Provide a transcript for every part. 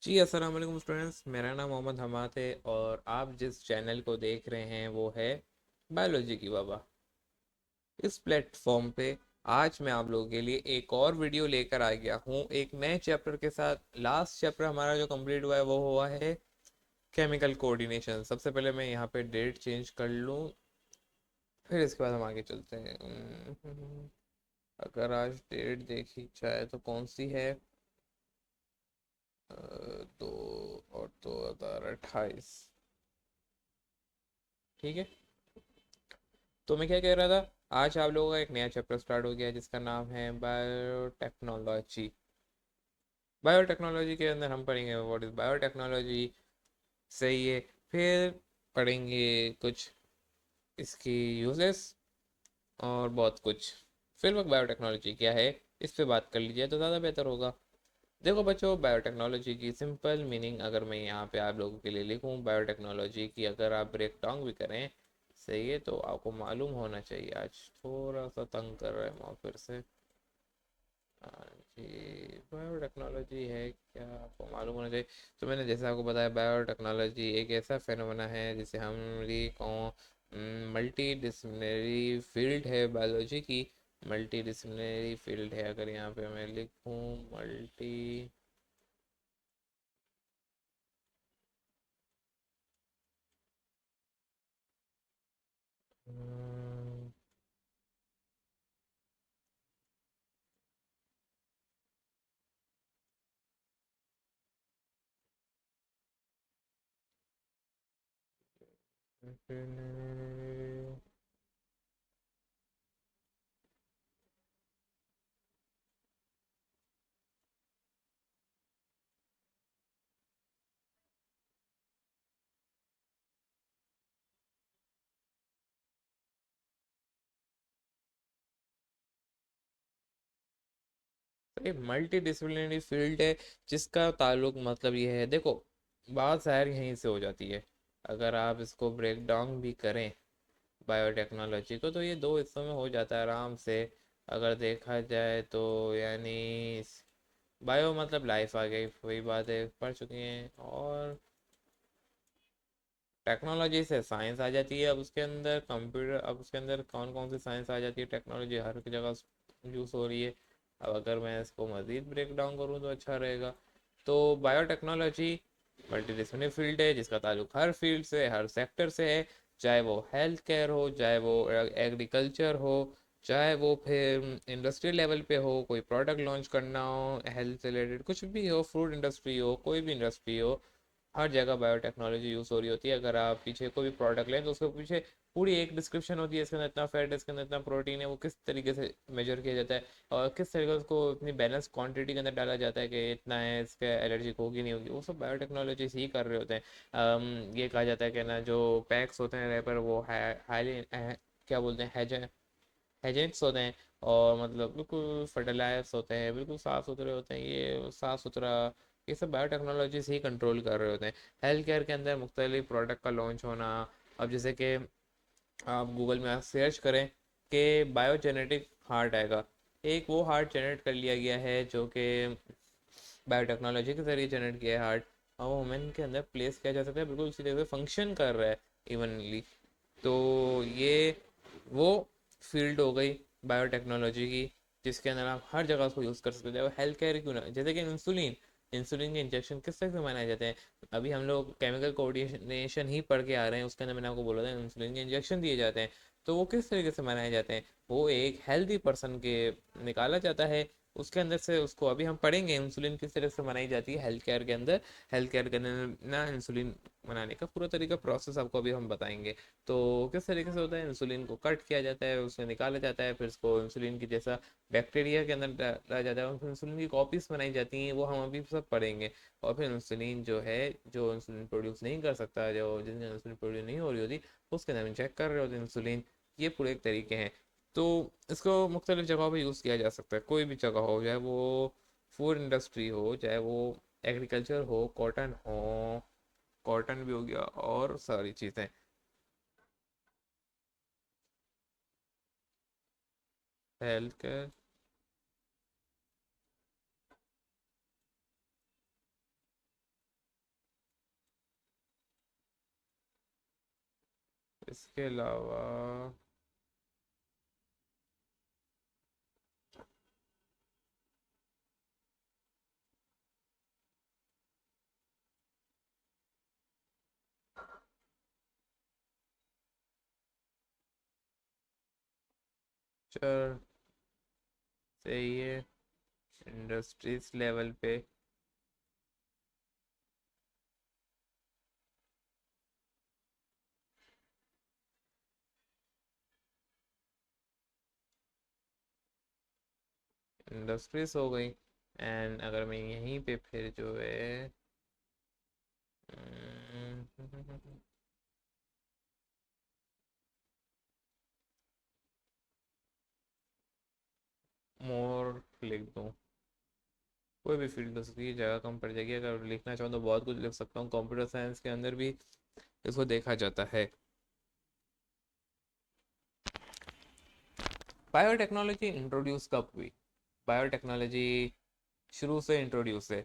जी अस्सलाम वालेकुम स्टूडेंट्स। मेरा नाम मोहम्मद हमाद है और आप जिस चैनल को देख रहे हैं वो है बायोलॉजी की बाबा। इस प्लेटफॉर्म पे आज मैं आप लोगों के लिए एक और वीडियो लेकर आ गया हूँ एक नए चैप्टर के साथ। लास्ट चैप्टर हमारा जो कंप्लीट हुआ है वो हुआ है केमिकल कोऑर्डिनेशन। सबसे पहले मैं यहाँ पे डेट चेंज कर लूँ, फिर इसके बाद हम आगे चलते हैं। अगर आज डेट देखी जाए तो कौन सी है? 2 और 2 2028। ठीक है, तो मैं क्या कह रहा था, आज आप लोगों का एक नया चैप्टर स्टार्ट हो गया है जिसका नाम है बायोटेक्नोलॉजी। बायोटेक्नोलॉजी के अंदर हम पढ़ेंगे व्हाट इज बायोटेक्नोलॉजी, सही है। फिर पढ़ेंगे कुछ इसकी यूजेस और बहुत कुछ। फिर वक्त बायोटेक्नोलॉजी क्या है इस पे बात कर लीजिए तो ज़्यादा बेहतर होगा। देखो बच्चों, बायोटेक्नोलॉजी की सिंपल मीनिंग अगर मैं यहाँ पे आप लोगों के लिए लिखूँ, बायोटेक्नोलॉजी की अगर आप ब्रेक डाउन भी करें, सही है, तो आपको मालूम होना चाहिए। आज थोड़ा सा तंग कर रहा है माँ फिर से। हाँ जी, बायोटेक्नोलॉजी है क्या आपको मालूम होना चाहिए। तो मैंने जैसे आपको बताया, बायोटेक्नोलॉजी एक ऐसा फेनोमेना है जिसे हम मल्टी डिसिप्लिनरी फील्ड है बायोलॉजी की। मल्टी डिसिप्लिनरी फील्ड है, अगर यहाँ पे मैं लिखूँ मल्टी एक मल्टी डिसिप्लिनरी फील्ड है जिसका ताल्लुक मतलब ये है, देखो बात सारी यहीं से हो जाती है। अगर आप इसको ब्रेक डाउन भी करें बायोटेक्नोलॉजी को, तो ये दो हिस्सों में हो जाता है आराम से। अगर देखा जाए तो यानी बायो मतलब लाइफ आ गई, वही बात है, पढ़ चुकी हैं। और टेक्नोलॉजी से साइंस आ जाती है, अब उसके अंदर कंप्यूटर, अब उसके अंदर कौन कौन सी साइंस आ जाती है, टेक्नोलॉजी हर जगह यूज़ हो रही है। अब अगर मैं इसको मज़ीद ब्रेक डाउन करूँ तो अच्छा रहेगा। तो बायोटेक्नोलॉजी मल्टीडिसिप्लिनरी फील्ड है जिसका ताल्लुक हर फील्ड से, हर सेक्टर से है। चाहे वो हेल्थ केयर हो, चाहे वो एग्रीकल्चर हो, चाहे वो फिर इंडस्ट्रियल लेवल पे हो, कोई प्रोडक्ट लॉन्च करना हो हेल्थ रिलेटेड, कुछ भी हो, फूड इंडस्ट्री हो, कोई भी इंडस्ट्री हो, हर जगह बायोटेक्नोलॉजी यूज़ हो रही होती है। अगर आप पीछे कोई भी प्रोडक्ट लें तो उसके पीछे पूरी एक डिस्क्रिप्शन होती है, इसके अंदर इतना फैट है, इसके अंदर इतना प्रोटीन है, वो किस तरीके से मेजर किया जाता है और किस तरीके से उसको इतनी बैलेंस क्वांटिटी के अंदर डाला जाता है कि इतना है, इसके एलर्जी होगी नहीं होगी, वो सब बायोटेक्नोलॉजी से ही कर रहे होते हैं। ये कहा जाता है कि ना जो पैक्स होते हैं रैपर वो हाईली क्या बोलते हैं, हाइजेनिक्स होते हैं, और मतलब बिल्कुल फर्टिलाइज होते हैं, बिल्कुल साफ़ सुथरे होते हैं, ये साफ़ सुथरा, ये सब बायोटेक्नोलॉजी से ही कंट्रोल कर रहे होते हैं। हेल्थ केयर के अंदर मुख्तलिफ प्रोडक्ट का लॉन्च होना, अब जैसे कि आप गूगल में सर्च करें कि बायोजेनेटिक हार्ट आएगा। एक वो हार्ट जनरेट कर लिया गया है जो कि बायोटेक्नोलॉजी के ज़रिए जनरेट किया है हार्ट, और वो वुमेन के अंदर प्लेस किया जा सकता है, बिल्कुल उसी तरह से फंक्शन कर रहा है इवनली। तो ये वो फील्ड हो गई बायोटेक्नोलॉजी की जिसके अंदर आप हर जगह उसको यूज़ कर सकते हो। हेल्थ केयर क्यों ना, जैसे कि इंसुलिन, इंसुलिन के इंजेक्शन किस तरह से बनाए जाते हैं। अभी हम लोग केमिकल कोऑर्डिनेशन ही पढ़ के आ रहे हैं, उसके अंदर मैंने आपको बोला था इंसुलिन के इंजेक्शन दिए जाते हैं। तो वो किस तरीके से बनाए जाते हैं, वो एक हेल्दी पर्सन के निकाला जाता है उसके अंदर से, उसको अभी हम पढ़ेंगे इंसुलिन किस तरह से बनाई जाती है हेल्थ केयर के अंदर। हेल्थ केयर के अंदर ना इंसुलिन बनाने का पूरा तरीका प्रोसेस आपको अभी हम बताएंगे। तो किस तरीके से होता है, इंसुलिन को कट किया जाता है, उससे निकाला जाता है, फिर उसको इंसुलिन की जैसा बैक्टीरिया के अंदर डाला जाता है, और फिर इंसुलिन की कॉपीज बनाई जाती हैं, वो हम अभी सब पढ़ेंगे। और फिर इंसुलिन जो है, जो इंसुलिन प्रोड्यूस नहीं कर सकता, जो जिनके इंसुलिन प्रोड्यूस नहीं हो रही होती, उसके अंदर हम चेक कर रहे होते हैं इंसुलिन। ये पूरे एक तरीके हैं। तो इसको मुख्तलिफ जगहों पर यूज़ किया जा सकता है, कोई भी जगह हो, चाहे वो फूड इंडस्ट्री हो, चाहे वो एग्रीकल्चर हो, कॉटन हो, कॉटन भी हो गया, और सारी चीज़ें। हेल्थ केयर, इसके अलावा चल सही है। इंडस्ट्रीज लेवल पे इंडस्ट्रीज हो गई। एंड अगर मैं यहीं पे फिर जो है मोर लिख दूँ, कोई भी फील्ड उसकी जगह कम पड़ जाएगी। अगर लिखना चाहूँ तो बहुत कुछ लिख सकता हूँ, कंप्यूटर साइंस के अंदर भी इसको देखा जाता है। बायोटेक्नोलॉजी इंट्रोड्यूस कब हुई? बायोटेक्नोलॉजी शुरू से इंट्रोड्यूस है,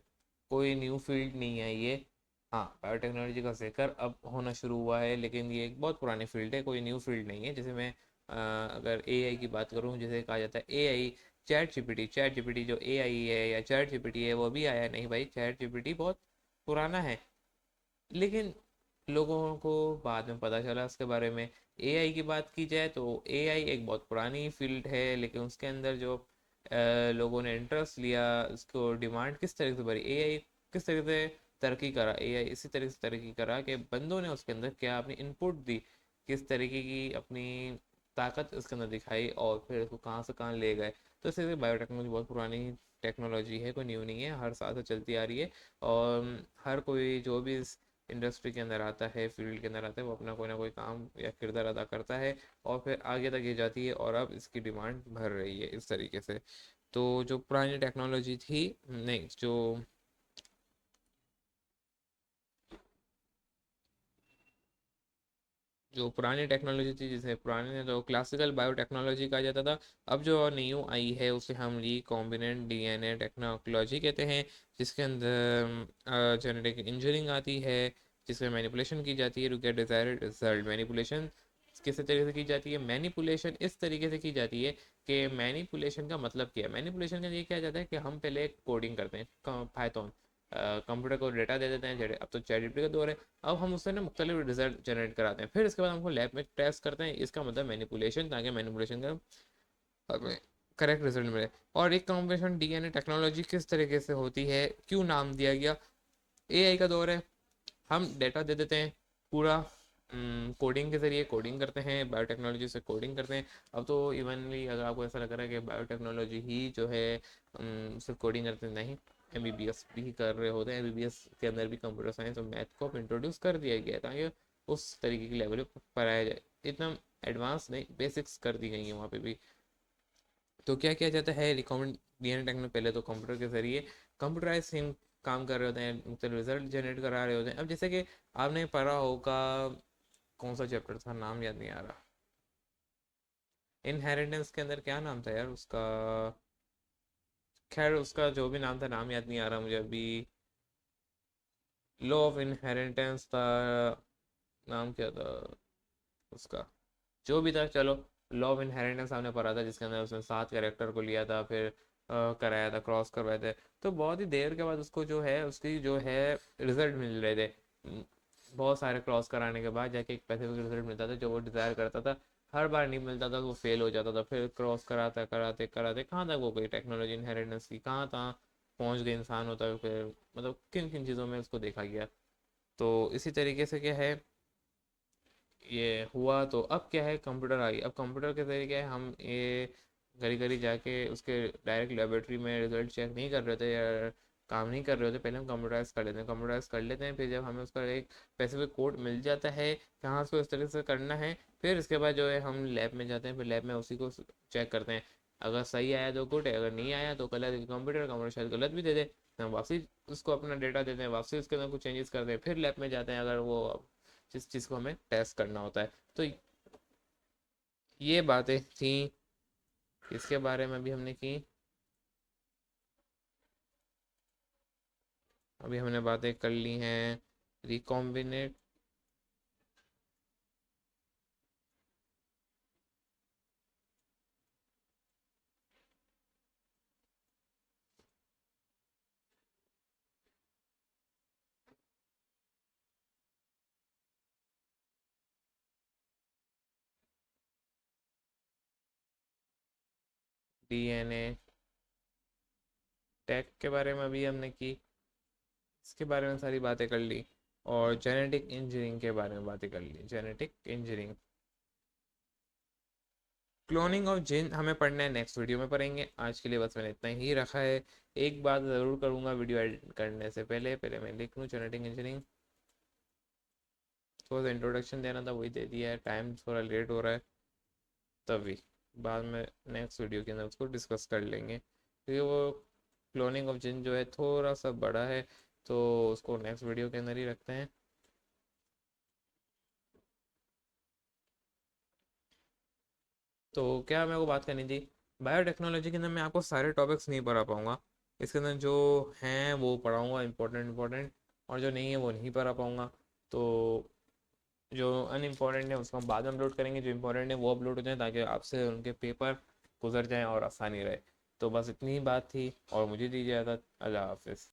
कोई न्यू फील्ड नहीं है ये। हाँ, बायोटेक्नोलॉजी का जिक्र अब होना शुरू हुआ है, लेकिन ये एक बहुत पुरानी फील्ड है, कोई न्यू फील्ड नहीं है। जैसे मैं अगर एआई की बात करूँ, जैसे कहा जाता है एआई, चैट जीपीटी जो एआई है या चैट जीपीटी है वो भी आया नहीं भाई, चैट जीपीटी बहुत पुराना है। लेकिन लोगों को बाद में पता चला उसके बारे में। एआई की बात की जाए तो एआई एक बहुत पुरानी फील्ड है, लेकिन उसके अंदर जो लोगों ने इंटरेस्ट लिया, उसको डिमांड किस तरीके से भरी, एआई किस तरीके से तरक्की करा, एआई इसी तरीके से तरक्की करा कि बंदों ने उसके अंदर क्या अपनी इनपुट दी, किस तरीके की अपनी ताकत उसके अंदर दिखाई और फिर उसको कहाँ से कहाँ ले गए। तो इस तरह से बायोटेक्नोलॉजी बहुत पुरानी टेक्नोलॉजी है, कोई न्यू नहीं है, हर साल से चलती आ रही है। और हर कोई जो भी इस इंडस्ट्री के अंदर आता है, फील्ड के अंदर आता है, वो अपना कोई ना कोई काम या किरदार अदा करता है और फिर आगे तक ये जाती है और अब इसकी डिमांड बढ़ रही है इस तरीके से। तो जो पुरानी टेक्नोलॉजी थी, नहीं, जो पुरानी टेक्नोलॉजी थी, जिसे पुराने तो क्लासिकल बायोटेक्नोलॉजी कहा जाता था, अब जो न्यू आई है उसे हम रिकॉम्बिनेंट डीएनए टेक्नोलॉजी कहते हैं, जिसके अंदर जेनेटिक इंजीनियरिंग आती है, जिसमें मैनिपुलेशन की जाती है to get desired result. Manipulation किस तरीके से की जाती है? मैनिपुलेशन इस तरीके से की जाती है कि मैनिपुलेशन का मतलब क्या है? मैनिपुलेशन का ये क्या जाता है कि हम पहले कोडिंग करते हैं पाइथन, कंप्यूटर को डेटा दे देते हैं, अब तो चैट जीपीटी का दौर है। अब हम उससे ना मुख्तलिफ रिजल्ट जनरेट कराते हैं, फिर इसके बाद हमको लैब में टेस्ट करते हैं, इसका मतलब मैनिपुलेशन, ताकि मैनिपुलेशन का हमें करेक्ट रिजल्ट मिले। और एक कॉम्बिनेशन डीएनए टेक्नोलॉजी किस तरीके से होती है, क्यों नाम दिया गया? एआई का दौर है, हम डेटा दे देते हैं पूरा, कोडिंग के ज़रिए कोडिंग करते हैं, बायोटेक्नोलॉजी से कोडिंग करते हैं। अब तो इवनली अगर आपको ऐसा लग रहा है कि बायोटेक्नोलॉजी ही जो है सिर्फ कोडिंग करते हैं, नहीं, एमबीबीएस भी कर रहे होते हैं। एमबीबीएस के अंदर भी कंप्यूटर साइंस और मैथ को अब इंट्रोड्यूस कर दिया गया है, ताकि उस तरीके की लेवल पर पढ़ाया जाए। इतना एडवांस नहीं, बेसिक्स कर दी गई हैं वहाँ पे भी। तो क्या किया जाता है रिकमेंड डीएनए टेक में? पहले तो कंप्यूटर के जरिए कंप्यूटराइज थिंग काम कर रहे होते हैं, मतलब रिजल्ट जनरेट करा रहे होते हैं। अब जैसे कि आपने पढ़ा होगा, कौन सा चैप्टर था, नाम याद नहीं आ रहा, इनहेरिटेंस के अंदर क्या नाम था यार उसका, खैर उसका जो भी नाम था, नाम याद नहीं आ रहा मुझे अभी। लॉ ऑफ इनहेरिटेंस था, नाम क्या था उसका, जो भी था चलो। लॉ ऑफ इनहेरिटेंस हमने पढ़ा था, जिसके अंदर उसने 7 कैरेक्टर को लिया था, फिर कराया था, क्रॉस करवाए थे। तो बहुत ही देर के बाद उसको जो है उसकी जो है रिजल्ट मिल रहे थे। बहुत सारे क्रॉस कराने के बाद जाके एक स्पेसिफिक रिजल्ट मिलता था जो वो डिज़ायर करता था। हर बार नहीं मिलता था तो वो फेल हो जाता था, फिर क्रॉस कराते कराते कराते कहाँ तक हो गई टेक्नोलॉजी इनहेरिटेंस की, कहाँ कहाँ पहुँच गए इंसान होता है फिर, मतलब किन किन चीज़ों में उसको देखा गया। तो इसी तरीके से क्या है, ये हुआ। तो अब क्या है, कंप्यूटर आ गई। अब कंप्यूटर के जरिए क्या है, हम ये घड़ी घड़ी जाके उसके डायरेक्ट लेबोरेटरी में रिजल्ट चेक नहीं कर रहे थे या काम नहीं कर रहे होते, पहले हम कंप्यूटराइज कर लेते हैं, फिर जब हमें उसका एक स्पेसिफिक कोड मिल जाता है कहाँ उसको इस तरह से करना है, फिर इसके बाद जो है हम लैब में जाते हैं, फिर लैब में उसी को चेक करते हैं। अगर सही आया तो गुड है, अगर नहीं आया तो गलत, कंप्यूटर कंप्यूटर शायद गलत भी दे दे, तो हम वापसी उसको अपना डेटा देते हैं, वापसी उसके अंदर कुछ चेंजेस करते हैं, फिर लैब में जाते हैं अगर वो जिस चीज़ को हमें टेस्ट करना होता है। तो ये बातें थी, इसके बारे में भी हमने की। अभी हमने बातें कर ली हैं रिकॉम्बिनेट डीएनए टेक के बारे में भी हमने की, इसके बारे में सारी बातें कर ली, और जेनेटिक इंजीनियरिंग के बारे में बातें कर ली। Genetic engineering, cloning of gene हमें पढ़ना है, नेक्स्ट वीडियो में पढ़ेंगे। आज के लिए बस मैंने इतना ही रखा है। एक बात ज़रूर करूँगा वीडियो एडिट करने से पहले, मैं लिख लूँ जेनेटिक इंजीनियरिंग। थोड़ा सा इंट्रोडक्शन देना था, वही दे दिया है। टाइम थोड़ा लेट हो रहा है, तभी बाद में नेक्स्ट वीडियो के अंदर उसको डिस्कस कर लेंगे, क्योंकि वो क्लोनिंग ऑफ जिन जो है थोड़ा सा बड़ा है, तो उसको नेक्स्ट वीडियो के अंदर ही रखते हैं। तो क्या मेरे को बात करनी थी, बायोटेक्नोलॉजी के अंदर मैं आपको सारे टॉपिक्स नहीं पढ़ा पाऊँगा। इसके अंदर जो हैं वो पढ़ाऊँगा, इंपॉर्टेंट इंपॉर्टेंट, और जो नहीं है वो नहीं पढ़ा पाऊँगा। तो जो अनइम्पॉर्टेंट है उसको हम बाद में अपलोड करेंगे, जो इम्पोर्टेंट है वो अपलोड हो जाए, ताकि आपसे उनके पेपर गुजर जाएँ और आसानी रहे। तो बस इतनी ही बात थी, और मुझे दीजिए इजाज़त। अल्लाह हाफिज़।